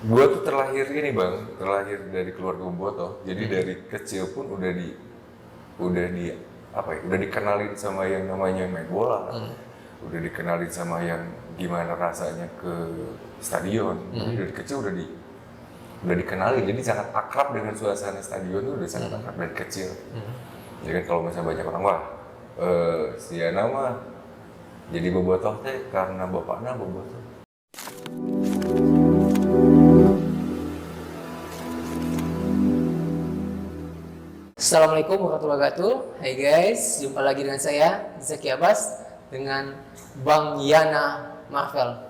Gua tuh terlahir ini bang, terlahir dari keluarga bobotoh. Jadi dari kecil pun udah di apa ya? Udah dikenalin sama yang namanya main bola. Udah dikenalin sama yang gimana rasanya ke stadion. Jadi dari kecil udah dikenalin. Jadi sangat akrab dengan suasana stadion tuh udah sangat akrab dari kecil. Jadi kan kalau misalnya banyak orang wah si Yana mah jadi bobotoh teh karena bapaknya bobotoh. Assalamualaikum warahmatullahi wabarakatuh. Hai guys, jumpa lagi dengan saya Zaki Abbas dengan Bang Yana Marvel.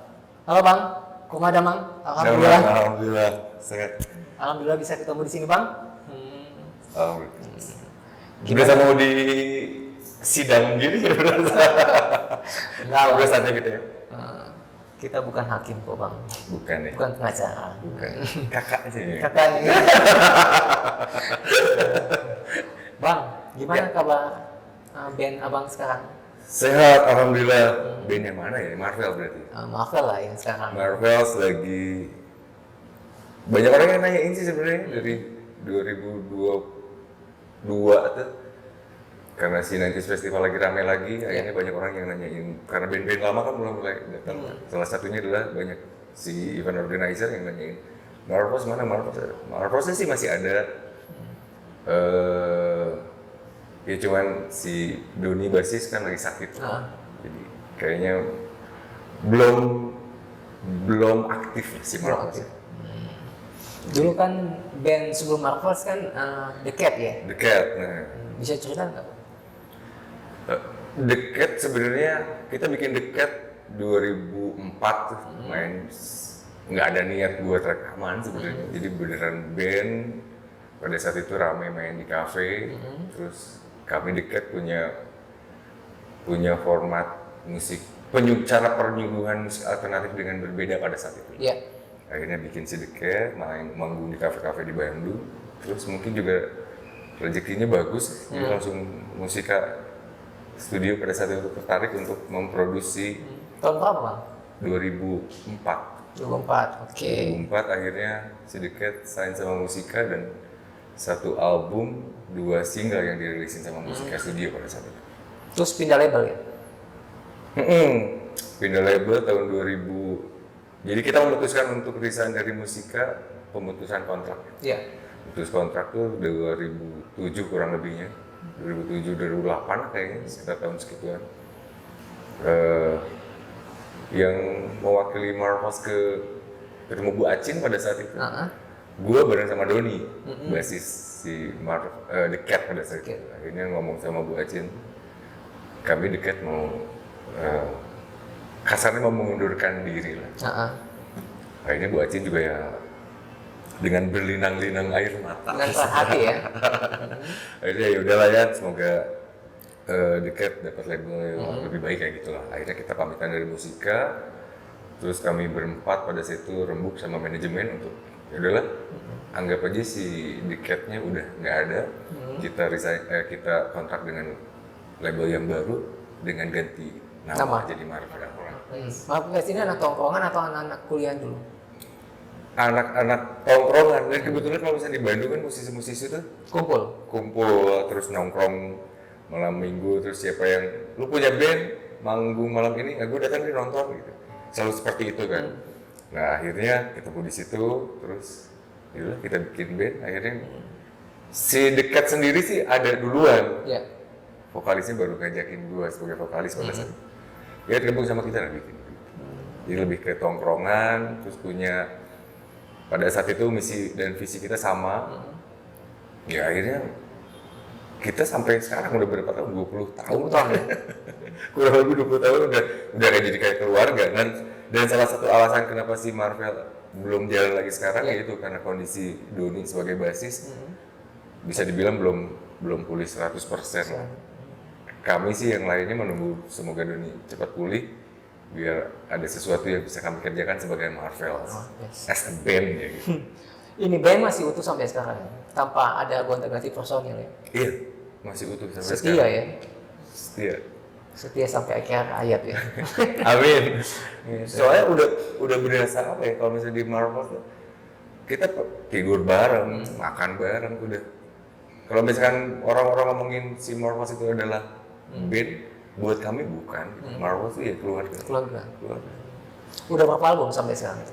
Halo Bang, kumaha Mang? Alhamdulillah. Alhamdulillah sehat. Alhamdulillah bisa ketemu di sini Bang. Berasa mau di sidang gini ya Enggak, udah santai gitu ya? kita bukan hakim kok Bang, Bukan ya? bukan pengacara. Bukan. Kakak sih. Kakaknya. Bang, gimana kabar band Abang sekarang? Sehat, alhamdulillah. Band yang mana ya? Marvel berarti. Marvel lah yang sekarang. Marvels lagi banyak orang yang nanyain sih sebenarnya dari 2022 tuh. Karena si 90s Festival lagi rame lagi, akhirnya banyak orang yang nanyain. Karena band-band lama kan mulai datang. Salah satunya adalah banyak si event organizer yang nanyain Marvels mana Marvels? Marvelsnya sih masih ada. Ya cuman si Doni basis kan lagi sakit. Jadi kayaknya belum aktif si Marvels. Dulu kan band sebelum Marvels kan The Cat ya? The Cat, nah. Bisa cerita nggak? The Cat sebenarnya kita bikin The Cat 2004 tuh main nggak ada niat buat rekaman sebenarnya. Jadi beneran band pada saat itu rame main di kafe. Terus kami The Cat punya format musik cara penyuluhan musik alternatif dengan berbeda pada saat itu. Iya. Akhirnya bikin si The Cat, manggung di kafe-kafe di Bandung. Terus mungkin juga rezekinya bagus, dia langsung musika studio pada saat itu tertarik untuk memproduksi. Tahun berapa Bang? 2004. 2004, oke. 2004 akhirnya si The Cat sign sama Musika dan satu album, 2 single yang dirilisin sama Musika Studio pada saat itu. Terus pindah label ya? Pindah label tahun 2000. Jadi kita memutuskan untuk resign dari Musika, pemutusan kontrak. Iya. Putus kontrak tuh 2007 kurang lebihnya, 2007-2008 kayaknya sekitar tahun segituan. Yang mewakili Marvels ketemu Bu Acin pada saat itu. Gue bareng sama Doni, basis si The Cat pada saat itu. Akhirnya ngomong sama Bu Acin, kami The Cat mau kasarnya mau mengundurkan diri lah. Akhirnya Bu Acin juga ya dengan berlinang-linang air mata. Dengan perhati ya. Akhirnya ya udahlah ya, semoga The Cat dapat label yang lebih baik kayak gitulah. Akhirnya kita pamitan dari Musika, terus kami berempat pada saat itu rembuk sama manajemen untuk ya udahlah, anggap aja si The Cat-nya udah nggak ada. Kita kita kontrak dengan label yang baru dengan ganti nama. Jadi Marvel. Marvel ini anak tongkrongan atau anak-anak kuliah dulu? Anak-anak tongkrongan, dan kebetulan kalau misalnya di Bandung kan musisi-musisi tuh kumpul terus nongkrong malam minggu, terus siapa yang lu punya band manggung malam ini, gue datang nih nonton gitu, selalu seperti itu kan. Nah akhirnya ketemu di situ, terus yaudah kita bikin band. Akhirnya si The Cat sendiri sih ada duluan, vokalisnya baru ngajakin gue sebagai vokalis pada saat itu. Dia tergabung sama kita dan bikin. Jadi lebih ke tongkrongan, terus punya pada saat itu misi dan visi kita sama. Ya akhirnya kita sampai sekarang udah berapa tahun? 20 tahun. Kurang lebih 20 tahun udah jadi kayak keluarga. Dan salah satu alasan kenapa si Marvel belum jalan lagi sekarang yaitu karena kondisi Doni sebagai basis bisa dibilang belum pulih 100%. Kami sih yang lainnya menunggu semoga Doni cepat pulih biar ada sesuatu yang bisa kami kerjakan sebagai Marvel as a band ya gitu. Ini band masih utuh sampai sekarang ya? Tanpa ada gonta-ganti personil ya? Iya, masih utuh sampai setia sekarang. Ya? Setia sampai akhir hayat ya? Amin. Soalnya udah berasa apa ya, kalau misalnya di Marvel tuh kita tidur bareng, makan bareng udah. Kalau misalkan orang-orang ngomongin si Marvels itu adalah band, buat kami bukan. Marvels itu ya keluarga. Keluarga. Udah berapa album sampai sekarang?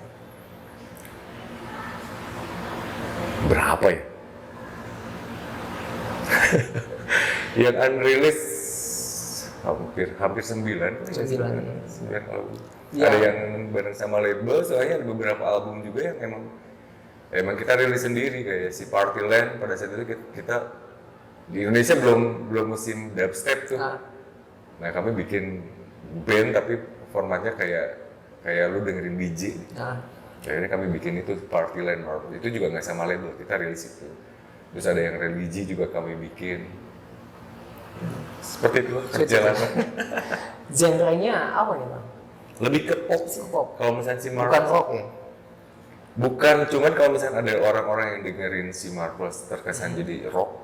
Berapa ya? Yang unreleased hampir 9 album. Ya. Ada yang bareng sama label, soalnya ada beberapa album juga yang emang kita rilis sendiri, kayak si Partyland. Pada saat itu kita di Indonesia belum musim dubstep tuh. Nah kami bikin band tapi formatnya kayak lu dengerin DJ. Akhirnya kami bikin itu Partyland. Itu juga nggak sama label, kita rilis itu. Terus ada yang religi juga kami bikin. Seperti itu perjalanan. Genrenya apa nih Bang? Lebih ke pop sih. Pop. Kalau misalnya si Marvels. Bukan rock ya? Bukan, cuman kalau misalnya ada orang-orang yang dengerin si Marvels terkesan jadi rock,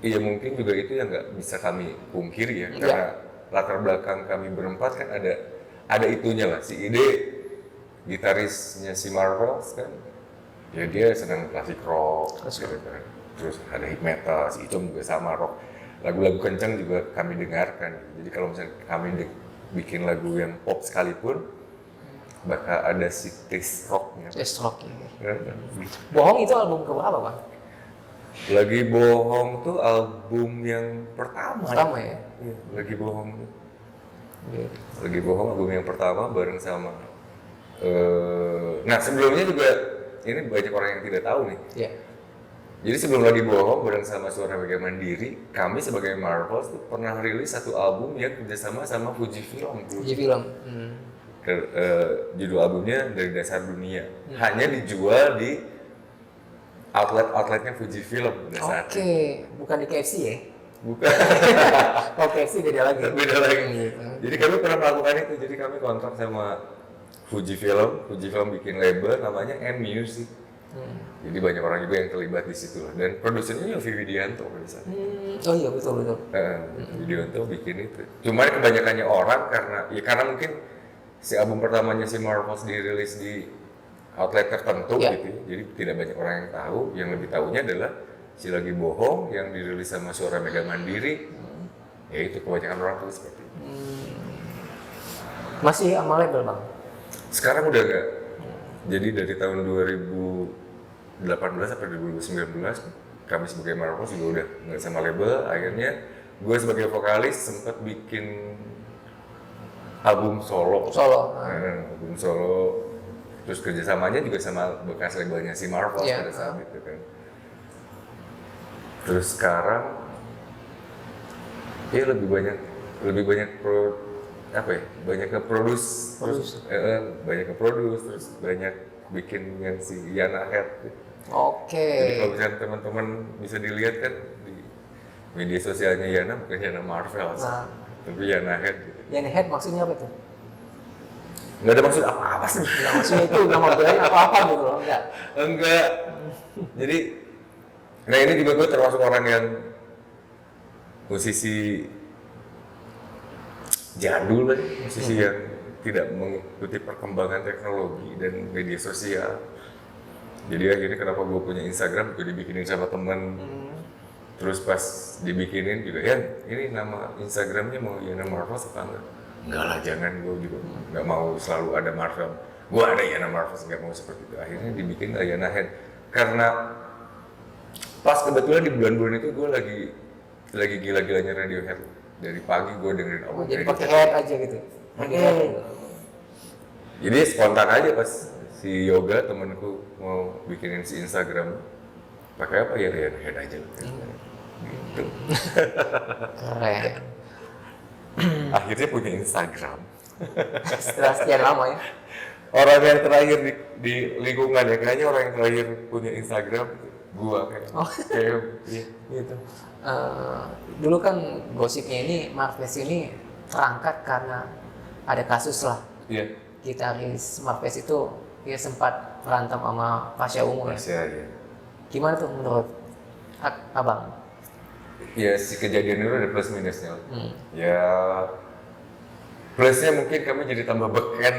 iya mungkin juga itu yang nggak bisa kami pungkiri ya, karena latar belakang kami berempat kan ada itunya lah, si ide gitarisnya si Marvels kan, ya dia senang klasik rock, gitu kan. Terus ada hip metal, si Icom juga sama rock, lagu-lagu kencang juga kami dengarkan. Jadi kalau misalnya kami bikin lagu yang pop sekalipun, bakal ada si taste rocknya. Taste rock ya. Bohong itu album keberapa Bang? Lagi Bohong tuh album yang pertama. Pertama ya? Iya, Lagi Bohong. Lagi Bohong album yang pertama bareng sama. Nah sebelumnya juga ini banyak orang yang tidak tahu nih. Iya. Jadi sebelum Lagi Bohong bareng sama Suara Mega Mandiri, kami sebagai Marvels tuh pernah rilis satu album yang kerjasama sama Fujifilm. Fujifilm. Judul albumnya Dari Dasar Dunia. Hanya dijual di outletnya Fujifilm pada saat itu. Oke, bukan di KFC ya? Bukan. Oh KFC beda lagi. Beda lagi. Jadi kami pernah melakukan itu. Jadi kami kontrak sama Fujifilm bikin label namanya M Music. Jadi banyak orang juga yang terlibat di situ lah. Dan produsernya Yofi Widianto pada saat itu. Oh iya betul. Widianto bikin itu. Cuma kebanyakannya orang karena mungkin si album pertamanya si Marvels dirilis di outlet tertentu gitu ya. Jadi tidak banyak orang yang tahu. Yang lebih tahunya adalah si Lagi Bohong yang dirilis sama Suara Mega Mandiri. Ya itu kebanyakan orang tahu seperti itu. Masih sama label Bang? Sekarang udah enggak. Jadi dari tahun 2018 sampai 2019 kami sebagai Marvels juga udah nggak sama label. Akhirnya gue sebagai vokalis sempat bikin album solo. Album solo. Terus kerjasamanya juga sama bekas labelnya si Marvels pada saat itu kan. Terus sekarang ya lebih banyak banyak nge-produce, terus banyak bikin yang si Yana Head. Oke. Jadi kalau misalnya teman-teman bisa dilihat kan di media sosialnya Yana bukan Yana Marvel, tapi Yana Head. Gitu. Yana Head maksudnya apa tuh? Nggak ada maksud apa-apa sih. Nggak maksudnya itu nama brand apa-apa gitu loh, enggak? Enggak. Jadi, nah ini juga gue termasuk orang yang musisi jadul lah, musisi yang tidak mengikuti perkembangan teknologi dan media sosial. Jadi akhirnya kenapa gue punya Instagram juga dibikinin sama temen. Terus pas dibikinin juga, ya ini nama Instagramnya mau Yana Marvels apa enggak? Enggak lah, jangan, gue juga nggak mau selalu ada Marvel. Gue ada Yana Marvels, nggak mau seperti itu. Akhirnya dibikin Yana Head. Karena pas kebetulan di bulan-bulan itu gue lagi gila-gilanya Radiohead. Dari pagi gue dengerin album jadi Radiohead. pakai head aja gitu. Jadi spontan aja pas si Yoga temenku mau bikinin si Instagram, pakai apa ya Radiohead aja. Gitu. Keren. Akhirnya punya Instagram. Setelah sekian lama ya. Orang yang terakhir di lingkungan ya, kayaknya orang yang terakhir punya Instagram gua kayak gitu. Dulu kan gosipnya ini Marvels ini terangkat karena ada kasus lah. Iya. Gitaris Marvels itu dia sempat berantem sama Pasha Ungu ya. Gimana tuh menurut Abang? Ya si kejadian itu ada plus minusnya. Ya plusnya mungkin kami jadi tambah beken.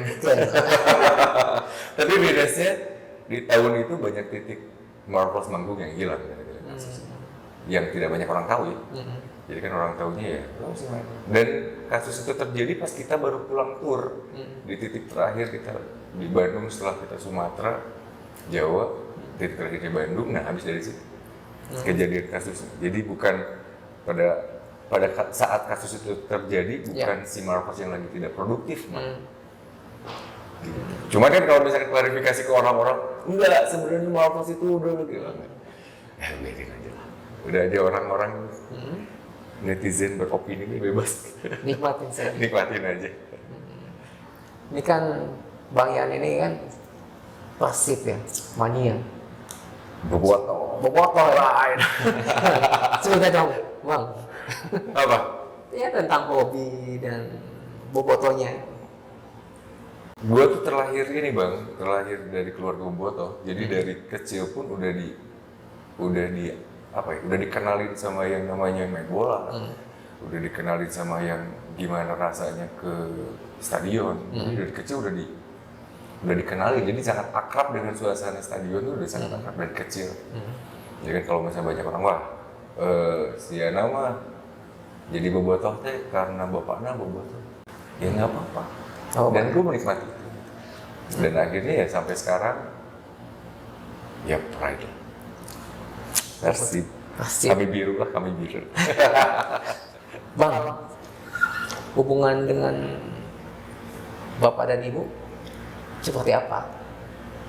Tapi minusnya di tahun itu banyak titik Marvelous manggung yang hilang gara-gara kasus itu. Yang tidak banyak orang tahu ya. Jadi kan orang tahunya ya. Dan kasus itu terjadi pas kita baru pulang tur. Di titik terakhir kita di Bandung setelah kita Sumatera, Jawa, titik terakhir di Bandung. Nah habis dari situ kejadian kasus. Jadi bukan pada saat kasus itu terjadi bukan si Marvelous yang lagi tidak produktif. Gitu. Cuma kan kalau misalnya klarifikasi ke orang-orang, enggak sebenarnya Marvelous itu udah bilang, biarin aja lah. Udah ada orang-orang netizen beropini ini bebas. Nikmatin saja. Nikmatin aja. Ini kan Bang Yan ini kan Persib ya, mania. Bobotoh lain. Cerita dong, Bang. Apa? Ya tentang hobi dan bobotohnya. Gue tuh terlahir dari keluarga bobotoh. Jadi dari kecil pun udah dikenalin sama yang namanya main bola. Udah dikenalin sama yang gimana rasanya ke stadion. Jadi dari kecil udah dikenalin, jadi sangat akrab dengan suasana stadion tuh udah sangat akrab dari kecil. Jadi kan kalau misalnya banyak orang si Yana mah jadi bobotoh teh karena bapaknya bobotoh, ya nggak apa-apa. Dan gue menikmati itu. Dan akhirnya ya sampai sekarang ya pride lah. Persib. Kami biru. Bang, hubungan dengan bapak dan ibu seperti apa?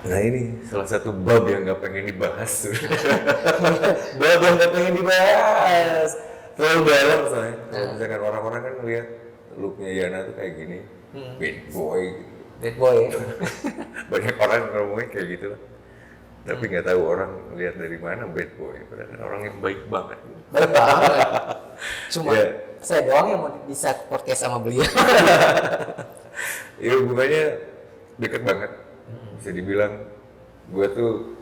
Nah ini salah satu bab yang nggak pengen dibahas. Bab yang nggak pengen dibahas. Terlalu dalam soalnya. Kalau misalkan orang-orang kan ngeliat looknya Yana tuh kayak gini, bad boy. Bad boy. Banyak orang ngomongin kayak gitu lah. Tapi nggak tahu orang lihat dari mana bad boy. Padahal orang yang baik banget. Baik banget. Cuma saya doang yang mau bisa podcast sama beliau. Ya hubungannya deket banget. Bisa dibilang gue tuh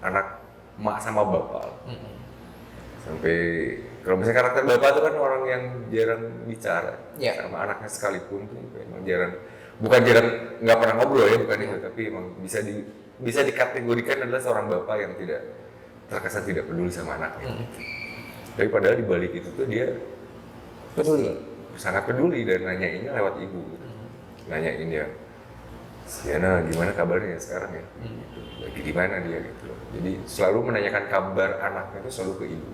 anak emak sama bapak. Sampai kalau misalnya karakter bapak tuh kan orang yang jarang bicara sama anaknya sekalipun tuh emang jarang. Bukan jarang nggak pernah ngobrol ya, bukan itu, tapi emang bisa dikategorikan adalah seorang bapak yang tidak terkesan tidak peduli sama anaknya. Tapi padahal di balik itu tuh dia sangat peduli dan nanyainnya lewat ibu. Nanyain dia, Yana gimana kabarnya sekarang ya? Lagi di mana dia gitu. Jadi selalu menanyakan kabar anaknya itu selalu ke ibu.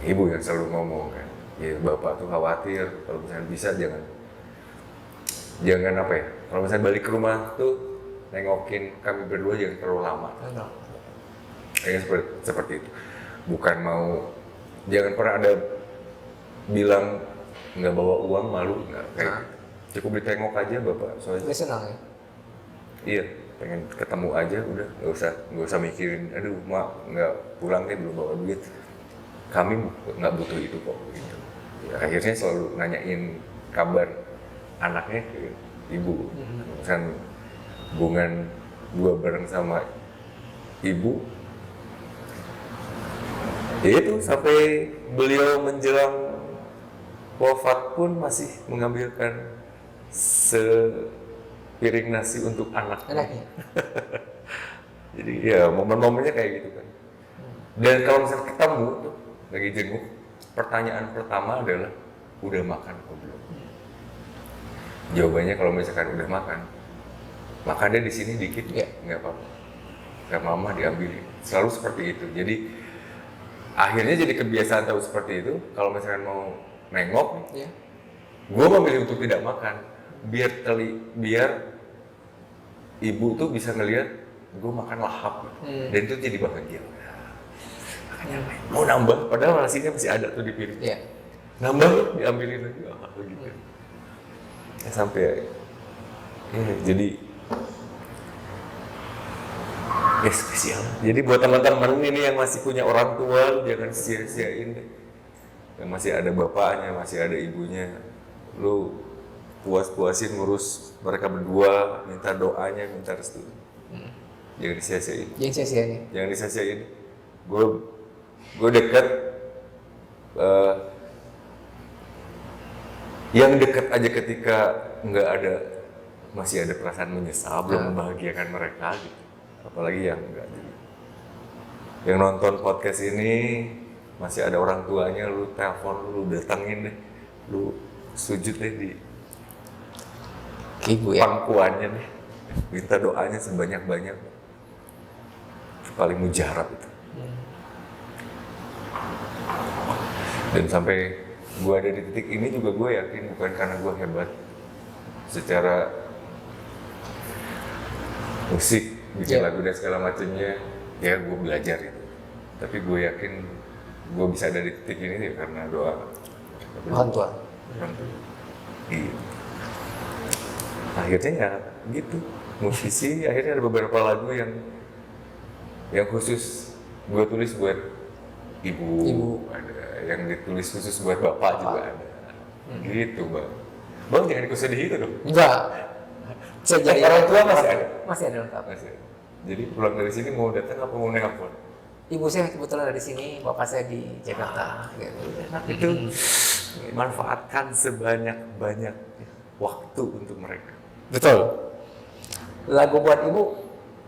Ibu yang selalu ngomong kan, ya bapak tuh khawatir kalau misalnya bisa jangan apa ya, kalau misalnya balik ke rumah tuh nengokin kami berdua jangan terlalu lama. Kayaknya seperti itu. Bukan mau, jangan pernah ada bilang nggak bawa uang malu, nggak kayak gitu. Cukup ditengok aja bapak soalnya. Dia senang ya? Iya, pengen ketemu aja udah, nggak usah mikirin, aduh mak nggak pulang nih belum bawa duit. Kami nggak butuh itu kok gitu. Ya, akhirnya selalu nanyain kabar anaknya ke ibu. Misalkan hubungan gua bareng sama ibu, ya itu sampai beliau menjelang wafat pun masih mengambilkan sepiring nasi untuk anaknya. Jadi ya momen-momennya kayak gitu kan. Dan kalau misalnya ketemu tuh lagi jenguk, pertanyaan pertama adalah udah makan atau belum? Jawabannya kalau misalkan udah makannya di sini dikit nggak apa-apa. Kayak mama diambilin. Selalu seperti itu. Jadi akhirnya jadi kebiasaan tahu seperti itu. Kalau misalkan mau nengok, gue memilih untuk tidak makan. Biar ibu tuh bisa ngelihat gue makan lahap. Dan itu jadi bahagia. Mau nambah, padahal nasinya masih ada tuh di piring. Nambah, diambilin lagi, gitu. Ya, sampai jadi spesial. Jadi buat teman-teman ini yang masih punya orang tua, jangan sia-siain deh. Yang masih ada bapaknya, masih ada ibunya, lu puas-puasin ngurus mereka berdua, minta doanya, minta restu. Jangan disia-siain. Jangan disia-siain. Gue dekat, yang dekat aja ketika masih ada perasaan menyesal, belum membahagiakan mereka gitu. apalagi yang enggak. Yang nonton podcast ini masih ada orang tuanya, lu telepon, lu datengin deh, lu sujud deh di Ibu ya. pangkuannya deh, minta doanya sebanyak-banyak, itu paling mujarab itu. Dan sampai gue ada di titik ini juga gue yakin bukan karena gue hebat secara musik, bikin lagu dan segala macamnya, ya gue belajar itu. Tapi gue yakin gue bisa ada di titik ini ya karena doa Orang tua. orang tua. Iya. Akhirnya ya gitu, musisi akhirnya ada beberapa lagu yang khusus gue tulis buat ibu, ada yang ditulis khusus buat bapak juga ada. Gitu bang jangan ikut sedih itu dong. Enggak. Saya jadi Orang tua masih ada. Masih ada lengkap. Masih ada. Jadi pulang dari sini mau datang apa mau nelpon? Ibu saya kebetulan ada di sini, bapak saya di Jakarta. Itu manfaatkan sebanyak-banyak waktu untuk mereka. Betul. Lagu buat ibu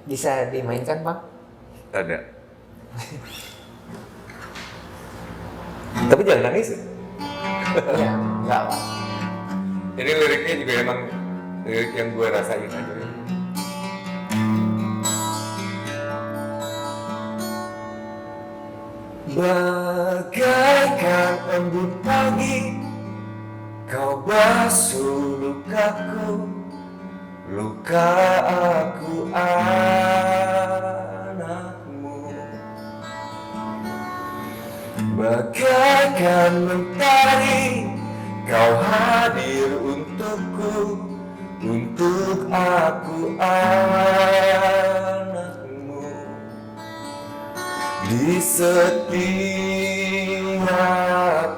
bisa dimainkan, Bang? Ada. Tapi jangan nangis ya. Iya, enggak, Pak. Ini liriknya juga emang lirik yang gue rasain aja. Bagaikan embun pagi, kau basuh lukaku, luka aku anakmu. Bagaikan mentari, kau hadir untukku, untuk aku anakmu. Di setiap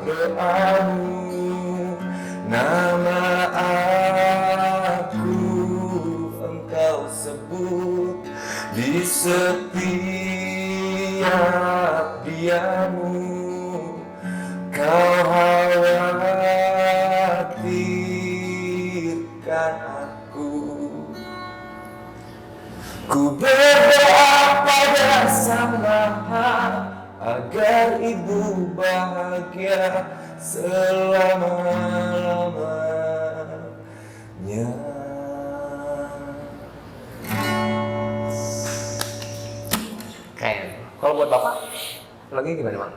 doamu, nama aku engkau sebut. Di setiap diamu, kau khawatirkan aku. Ku berdoa pada Sang Maha agar ibu bahagia selama-lamanya. Kayak. Kalau buat bapak, lagi gimana, Bang?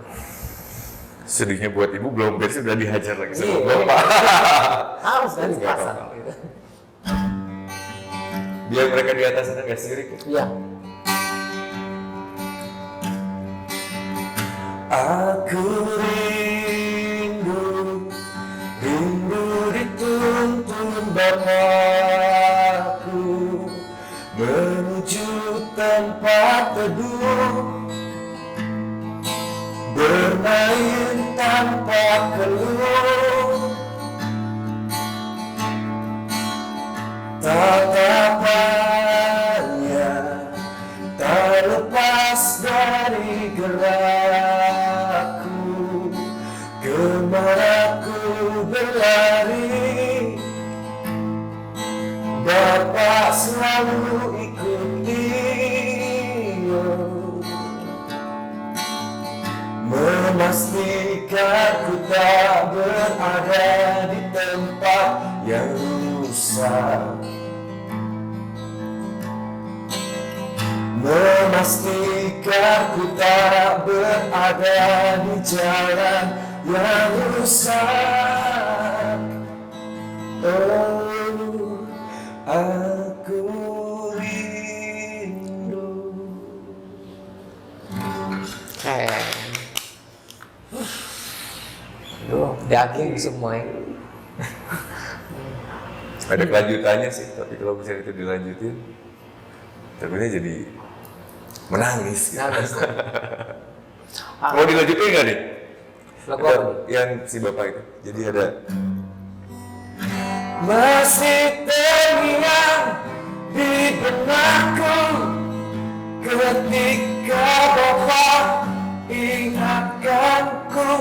Sedihnya buat ibu belum beres sudah dihajar lagi sama Iya. bapak. Harus kan Nggak dipasang apa-apa. gitu. Biar mereka di atas sana nggak sirik. Iya. Aku rindu, rindu dituntun bapakku menuju tempat teduh, bermain tanpa keluh. Tatapannya tak lepas dari gerakku, kemana ku berlari, Bapak selalu ikuti. Memastikan ku tak berada di tempat yang rusak, memastikan ku tak berada di jalan yang rusak. Oh, aku rindu. Kayak. Duh, daging semua ya. Ada kelanjutannya sih, tapi kalau bisa itu dilanjutin, takutnya jadi menangis. Gitu. Nangis. Mau dilanjutin nggak nih? Lagu Ada apa? yang si bapak itu. Jadi ada masih terngiang di benakku ketika bapak ingatkanku,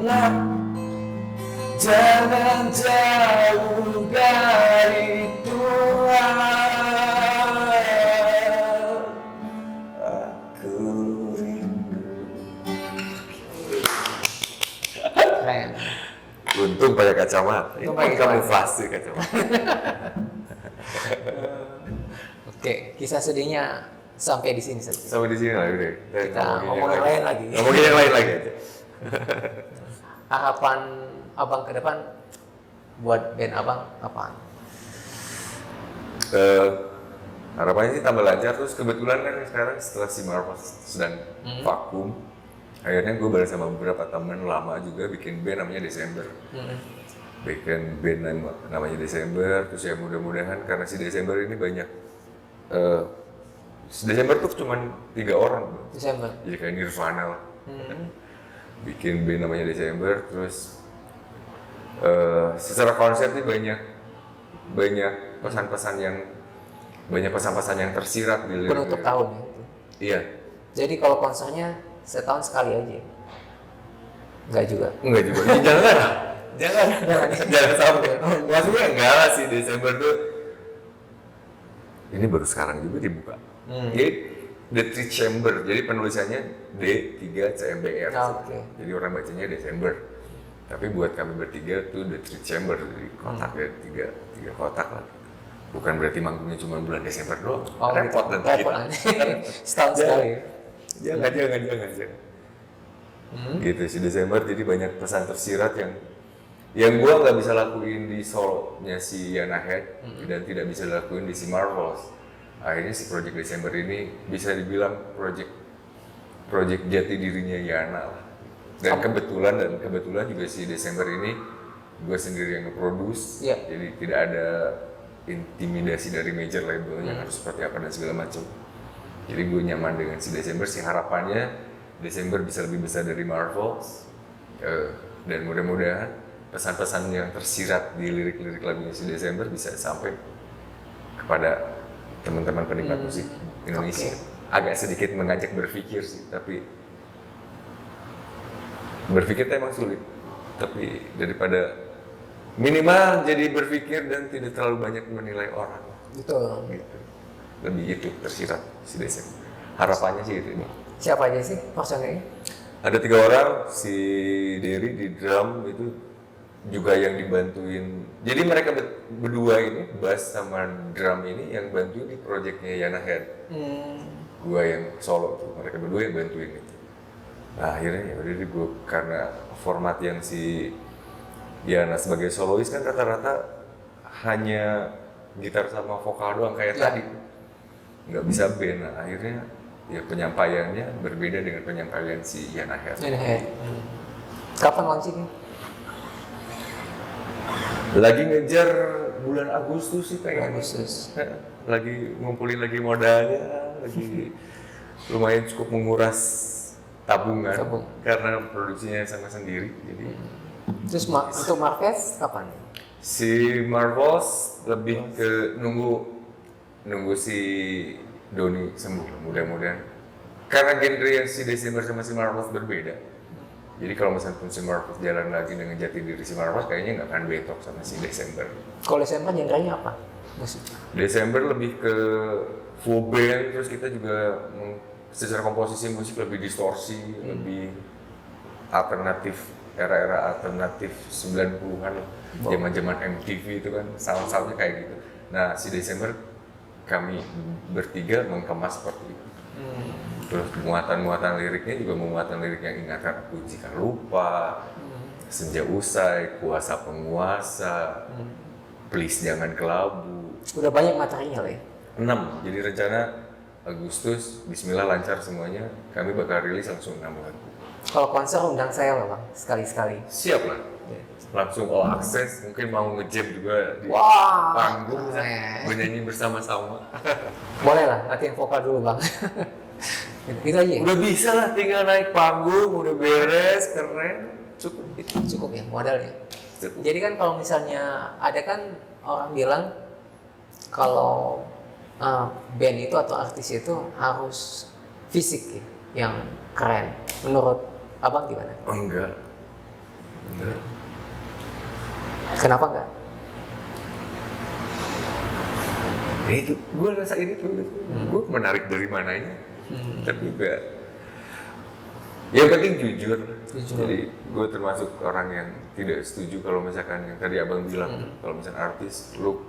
nak, jangan jauh dari Tuhan. Untung pakai kacamata. Ini Untung pakai kamuflase kacamata. Oke, kisah sedihnya sampai di sini saja. Sampai di sini lah udah. Kita ngomong yang lain lagi. Ngomongin yang lain lagi aja. Harapan abang ke depan buat band abang apaan? Harapannya sih tambah lancar. Terus kebetulan kan sekarang setelah si Marvel sedang vakum, akhirnya gue bareng sama beberapa teman lama juga bikin band namanya Desember. Bikin band namanya Desember. Terus ya mudah-mudahan karena si Desember ini banyak Desember tuh cuma 3 orang. Desember. Jadi kayak Nirvana lah. Bikin band namanya Desember, terus secara konsep nih banyak pesan-pesan yang tersirat di lirik. Penutup tahun ya. Iya. Jadi kalau konsernya setahun sekali aja. Enggak juga. Enggak juga. Jangan sampai. Maksudnya enggak lah sih Desember tuh. Ini baru sekarang juga dibuka. Jadi The Three Chamber. Jadi penulisannya D3CMBR. Oke. Jadi orang bacanya Desember. Tapi buat kami bertiga tuh The Three Chamber. Jadi kotak ya tiga kotak lah. Bukan berarti manggungnya cuma bulan Desember doang. Oh, repot nanti repot kita. nanti. Setahun sekali. Jangan. Gitu sih Desember, jadi banyak pesan tersirat yang gua nggak bisa lakuin di solonya si Yana Head dan tidak bisa lakuin di si Marvels. Akhirnya si project Desember ini bisa dibilang project jati dirinya Yana lah. Dan kebetulan juga si Desember ini gua sendiri yang nge-produce, jadi tidak ada intimidasi dari major label yang harus seperti apa dan segala macam. Jadi gue nyaman dengan si Desember sih, harapannya Desember bisa lebih besar dari Marvels dan mudah-mudahan pesan-pesan yang tersirat di lirik-lirik lagunya si Desember bisa sampai kepada teman-teman penikmat musik Indonesia. Agak sedikit mengajak berpikir sih, tapi berpikir itu emang sulit. Tapi daripada minimal jadi berpikir dan tidak terlalu banyak menilai orang. Betul. Gitu. Lebih itu tersirat si Desember. Harapannya sih itu. Siapa aja sih personelnya? Ada 3 orang, si Derry di drum itu juga yang dibantuin. Jadi mereka berdua ini, bass sama drum ini yang bantuin di projectnya Yana Head. Gua yang solo tuh, mereka berdua yang bantuin itu. Nah akhirnya ya udah gue karena format yang si Yana sebagai solois kan rata-rata hanya gitar sama vokal doang kayak tadi. Nggak bisa band. Nah, akhirnya ya penyampaiannya berbeda dengan penyampaian si Yana Head. Kapan launchingnya? Lagi ngejar bulan Agustus sih pengen. Agustus. Lagi ngumpulin lagi modalnya, lagi lumayan cukup menguras tabungan karena produksinya sama sendiri. Jadi terus untuk Marquez kapan? si Marvels lebih ke nunggu si Doni sembuh mudah-mudahan. Karena genre yang si Desember sama si Marvels berbeda. Jadi kalau misalnya pun si Marvels jalan lagi dengan jati diri si Marvels kayaknya nggak akan bentrok sama si Desember. Kalau Desember genrenya apa? Musik. Desember lebih ke full band, terus kita juga secara komposisi musik lebih distorsi, lebih alternatif, era-era alternatif 90-an, zaman-zaman MTV itu kan sound-soundnya kayak gitu. Nah si Desember kami bertiga mengemas seperti itu. Terus muatan-muatan liriknya juga muatan lirik yang ingatkan aku jika lupa, senja usai, kuasa penguasa, please jangan kelabu. Udah banyak materinya lah ya? 6, jadi rencana Agustus, bismillah lancar semuanya, kami bakal rilis langsung 6 lagu. Kalau konser undang saya lah bang, sekali-sekali. Siap lah, langsung all access, mungkin mau nge-jam juga di Wah, panggung, keren. bernyanyi bersama-sama. Boleh lah, latihan vokal dulu bang. Itu aja ya? Udah bisa lah, tinggal naik panggung, udah beres, keren, cukup. Cukup ya modalnya. Cukup. Jadi kan kalau misalnya ada kan orang bilang kalau band itu atau artis itu harus fisik ya, yang keren. Menurut abang gimana? Oh, enggak. Kenapa enggak? Ya itu, gue rasain itu. Gue menarik dari mananya, tapi enggak. Yang penting jujur. Jujur. Jadi gue termasuk orang yang tidak setuju kalau misalkan yang tadi abang bilang, kalau misalkan artis lu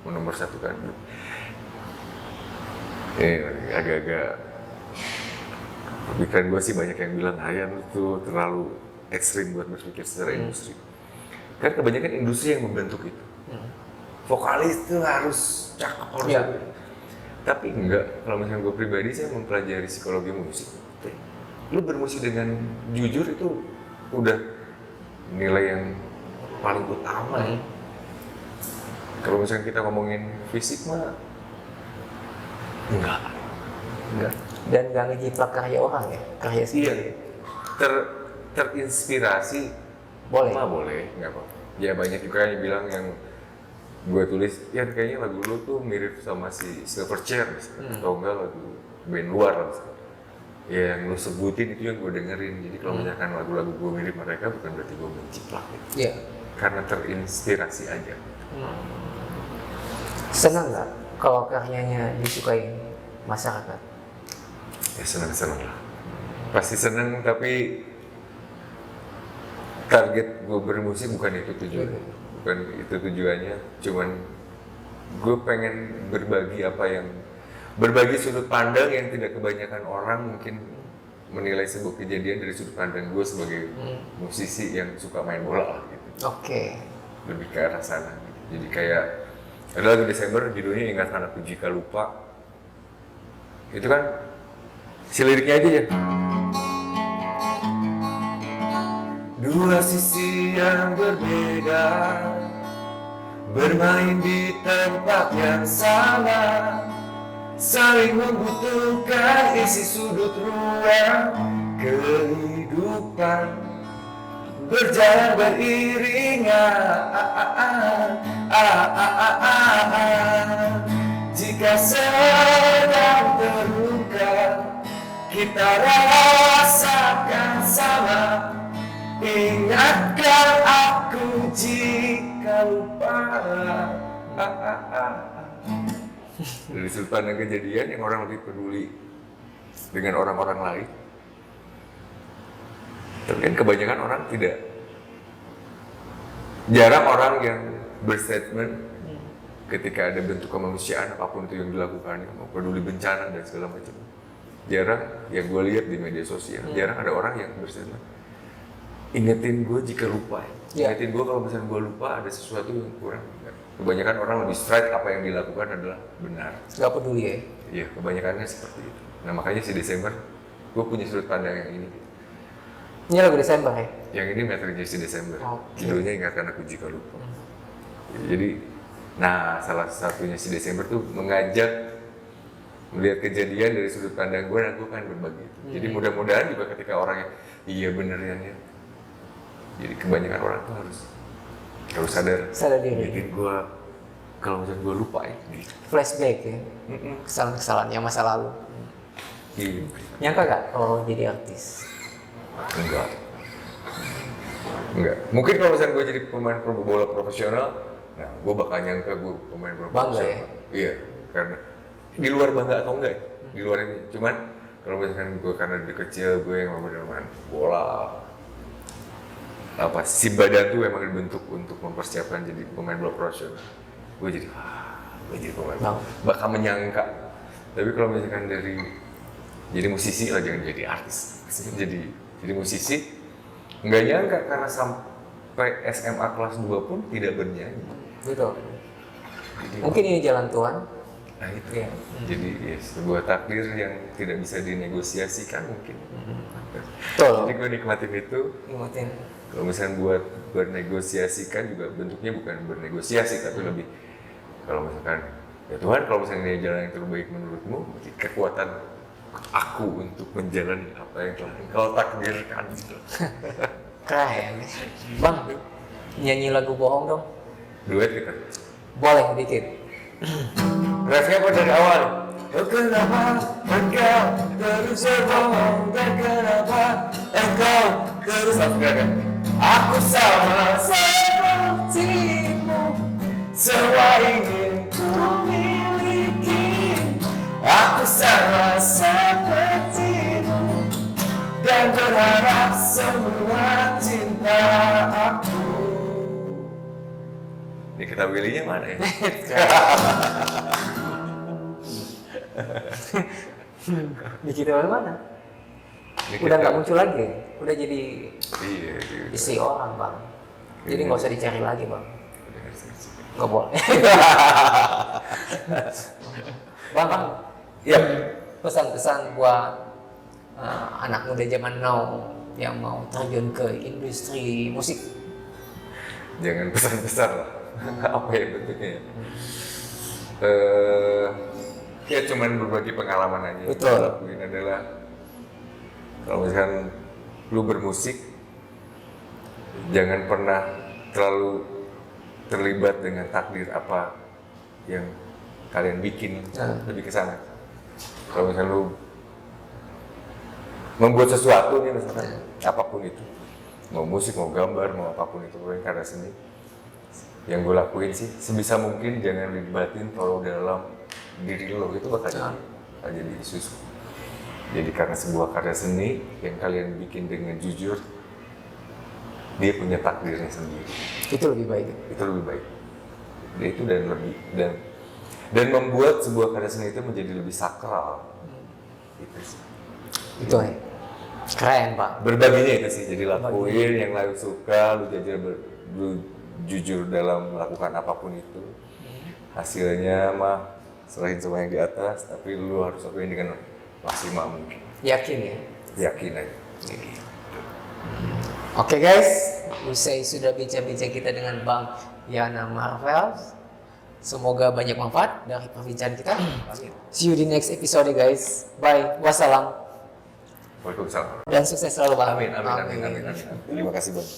nomor satu kan. Agak-agak pikiran gue sih banyak yang bilang Hayan itu terlalu ekstrim buat berpikir secara industri. Kan kebanyakan industri yang membentuk itu. Vokalis itu harus cakep harus. Iya. Tapi enggak, kalau misalnya gue pribadi saya mempelajari psikologi musik. Lu bermusik dengan jujur itu udah nilai yang paling utama ya. Kalau misalnya kita ngomongin fisik mah enggak. Dan nggak ngejiplak karya orang ya, karya sendiri. Terinspirasi Boleh. mah boleh, nggak apa. Ya banyak juga yang bilang yang gue tulis, ya kayaknya lagu lu tuh mirip sama si Silverchair misalkan, atau enggak lagu band luar misalkan. Ya yang lu sebutin itu yang gue dengerin. Jadi kalau misalkan lagu-lagu gue mirip mereka bukan berarti gue menjiplak gitu. Iya. Karena terinspirasi aja. Senang nggak kalau karyanya disukai masyarakat? Ya seneng-seneng lah. Pasti seneng, tapi target gue bermusik bukan itu tujuannya. Bukan itu tujuannya, cuman gue pengen berbagi sudut pandang yang tidak kebanyakan orang mungkin menilai sebuah kejadian dari sudut pandang gue sebagai musisi yang suka main bola lah gitu. Oke. Lebih ke arah sana. Jadi kayak ada lagu Desember judulnya Ingatkan Aku Jika Lupa. Itu kan si liriknya aja ya. Dua sisi yang berbeda bermain di tempat yang sama, saling membutuhkan isi sudut ruang kehidupan, berjalan beriringan. Jika sedang terluka, kita rasakan sama. Ingatkan aku jika lupa. Dari sudut pandang kejadian yang orang lebih peduli dengan orang-orang lain. Tapi kan kebanyakan orang tidak. Jarang orang yang berstatement ketika ada bentuk kemanusiaan apapun itu yang dilakukan, mau peduli bencana dan segala macam. Jarang yang gue lihat di media sosial, jarang ada orang yang berstatement ingetin gue jika lupa. Ingetin gue kalau misalnya gue lupa ada sesuatu yang kurang. Kebanyakan orang lebih straight apa yang dilakukan adalah benar. Gak peduli ya? Iya, kebanyakannya seperti itu. Nah makanya si Desember, gue punya sudut pandang yang ini. Ini lagu Desember ya? Yang ini materinya si Desember. Oke. Judulnya Ingatkan Aku Jika Lupa. Jadi, nah salah satunya si Desember tuh mengajak melihat kejadian dari sudut pandang gue, dan gue kan berbagi itu. Jadi mudah-mudahan juga ketika orang yang iya bener ya. Jadi kebanyakan orang tuh harus sadar diri. Bikin gue kalau misalnya gue lupa ya. Gitu. Flashback ya? Kesalahan-kesalahan yang masa lalu. Iya. Nyangka gak kalau jadi artis? Enggak. Mungkin kalau misalnya gue jadi pemain bola profesional, nah gue bakal nyangka gue pemain bola Bangga profesional. ya? Iya, karena di luar bangga atau enggak ya? Di luar ini. Cuman kalau misalkan gue karena dari kecil gue yang main bola, apa si badan tuh emang dibentuk untuk mempersiapkan jadi pemain bola profesional. Gue jadi pemain bola. Bakal menyangka. Tapi kalau misalkan dari jadi musisi lah, jangan jadi artis. Jadi musisi nggak nyangka karena sampai SMA kelas 2 pun tidak bernyanyi. Betul. Jadi, mungkin ini jalan Tuhan. Nah itu ya. Jadi ya, sebuah takdir yang tidak bisa dinegosiasikan mungkin. Betul. Jadi gue nikmatin itu. Nikmatin. Kalau misalnya buat bernegosiasikan juga bentuknya bukan bernegosiasi tapi lebih kalau misalkan ya Tuhan, kalau misalnya ini jalan yang terbaik menurutmu, berarti kekuatan aku untuk menjalani apa yang telah Engkau takdirkan gitu. Keren. Bang, nyanyi lagu bohong dong. Duet gitu. Boleh dikit. Refnya apa dari awal? Kenapa engkau terus berbohong, dan kenapa engkau terus kan? Aku sama sepertimu, semua ingin ku miliki. Aku sama sepertimu, dan Nikita Willy-nya mana ya? Nikita Willy mana? Nikita. Udah nggak muncul lagi, udah jadi Iya, gitu. istri orang bang. Jadi Iya. nggak usah dicari lagi bang. Nggak boleh. Bang, Iya. pesan-pesan buat anak muda zaman now yang mau terjun ke industri musik. Jangan besar-besar lah. Apa ya bentuknya? Ya cuman berbagi pengalaman aja. Betul. Yang lakuin adalah kalau misalkan lu bermusik, jangan pernah terlalu terlibat dengan takdir apa yang kalian bikin, lebih ke sana. Kalau misalkan lu membuat sesuatu nih misalkan apapun itu, mau musik, mau gambar, mau apapun itu, pokoknya karya seni, yang gue lakuin sih sebisa mungkin jangan libatin kalau dalam diri lo itu bakal jadi isu. Jadi karena sebuah karya seni yang kalian bikin dengan jujur, dia punya takdirnya sendiri. Itu lebih baik. Itu lebih baik. Dia itu dan membuat sebuah karya seni itu menjadi lebih sakral. Itu sih. Itu ya. Keren pak. Berbaginya itu sih, jadi lakuin yang lu suka, lu jujur dalam melakukan apapun itu. Hasilnya mah serahin semua yang di atas, tapi lu harus lakuin dengan maksimal mungkin. Yakin ya. Yakin aja. Oke guys, usai sudah bincang-bincang kita dengan Bang Yana Marvel. Semoga banyak manfaat dari perbincangan kita. See you di next episode guys. Bye. Wassalam. Waalaikumsalam. Dan sukses selalu Bang. Amin. Terima kasih Bang.